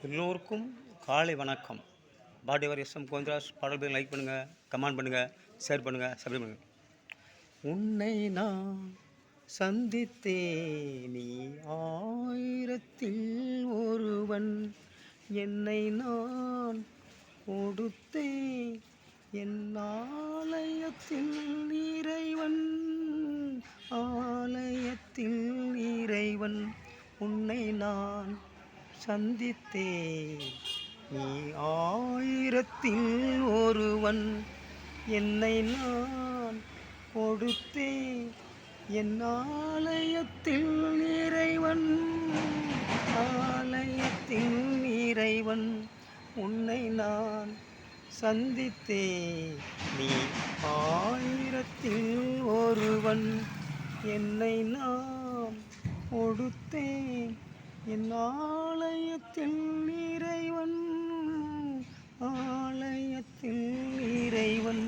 எல்லோருக்கும் காலை வணக்கம். பாடிவர் எஸ்எம் கோவிந்தராஜ் பாடல்களை லைக் பண்ணுங்கள், கமெண்ட் பண்ணுங்கள், ஷேர் பண்ணுங்கள், சப்ஸ்கிரைப் பண்ணுங்கள். உன்னை நான் சந்தித்தேன், நீ ஆயிரத்தில் ஒருவன். என்னை நான் கொடுத்தேன், என் ஆலயத்தில் இறைவன். ஆலயத்தில் இறைவன். உன்னை நான் சந்தித்தேன், நீ ஆயிரத்தில் ஒருவன். என்னை நான் கொடுத்தேன், என் ஆலயத்தில் இறைவன். ஆலயத்தில் இறைவன். உன்னை நான் சந்தித்தேன், நீ ஆயிரத்தில் ஒருவன். என்னை நான் கொடுத்தேன், என் ஆலயத்தில் இறைவன். ஆலயத்தில் இறைவன்.